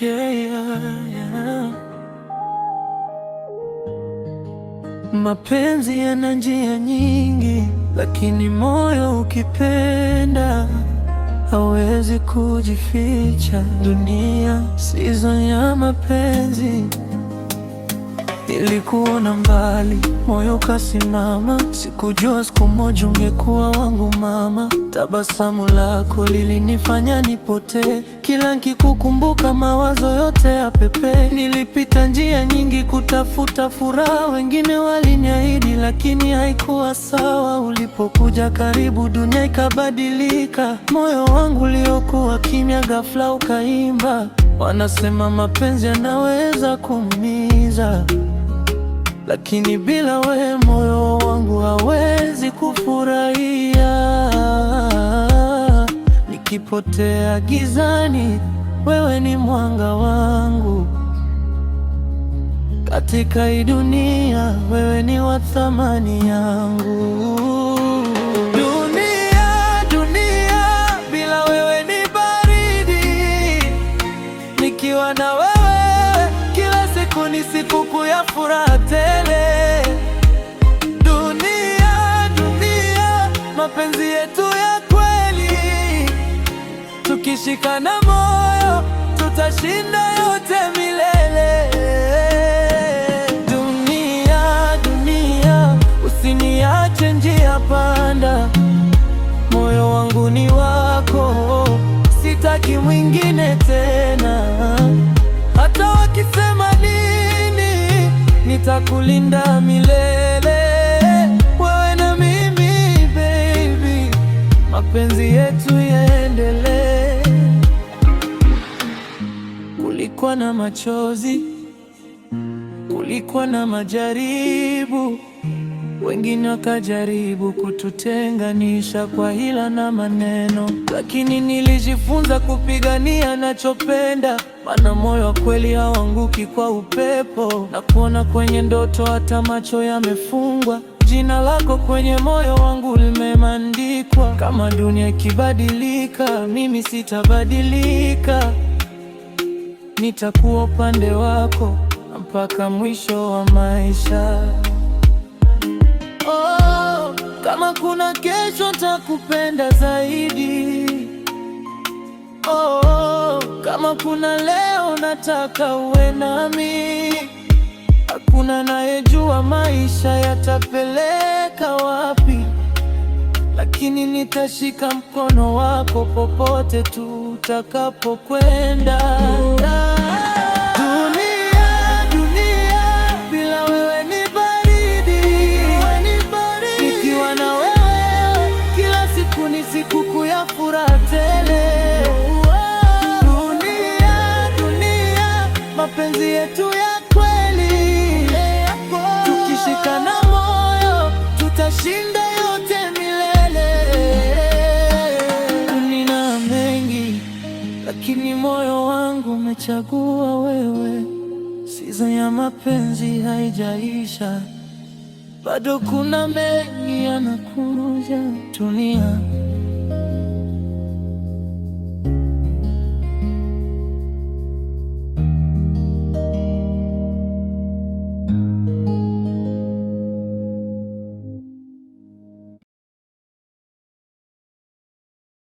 Yeah, yeah, yeah. Mapenzi yana njia nyingi, lakini moyo ukipenda hawezi kujificha. Dunia season ya mapenzi. Nilikuona mbali, moyo kasimama. Sikujua siku moja ungekuwa wangu mama. Tabasamu lako lilinifanya nipotee, kila nikikukumbuka mawazo yote ya pepe. Nilipita njia nyingi kutafuta furaha, wengine waliniahidi lakini haikuwa sawa. Ulipokuja karibu dunia ikabadilika, moyo wangu uliokuwa kimya ghafla ukaimba. Wanasema mapenzi yanaweza kuumiza, lakini bila wewe moyo wangu hawezi kufurahia. Nikipotea gizani, wewe ni mwanga wangu. Katika hii dunia, wewe ni wa thamani yangu. Dunia bila wewe ni baridi. Nikiwa na wewe kila siku ni sikukuu ya furaha tele. Dunia, mapenzi yetu ya kweli. Tukishikana moyo, tutashinda yote milele. Dunia, usiniache njia panda. Moyo wangu ni wako, sitaki mwingine tena. Hata wakisema nini, nitakulinda milele. Wewe na mimi baby, mapenzi yetu yaendelee. Kulikuwa na machozi, kulikuwa na majaribu. Wengine wakajaribu kututenganisha kwa hila na maneno, lakini nilijifunza kupigania nachopenda. Maana moyo wa kweli hauanguki kwa upepo, na kuona kwenye ndoto hata macho yamefungwa. Jina lako kwenye moyo wangu limeandikwa. Kama dunia ikibadilika, mimi sitabadilika. Nitakuwa upande wako mpaka mwisho wa maisha. Oh, kama kuna kesho nitakupenda zaidi. Oh, kama kuna leo nataka uwe nami. Hakuna anayejua maisha yatapeleka wapi, lakini nitashika mkono wako popote tutakapokwenda. Bila wewe ni baridi. Nikiwa na wewe kila siku ni sikukuu ya furaha tele. Dunia, mapenzi yetu ya kweli. Tukishikana moyo, tutashinda yote milele. Nina mengi, lakini moyo wangu umechagua wewe. Season ya mapenzi haijaisha, bado kuna mengi yanakuja. Dunia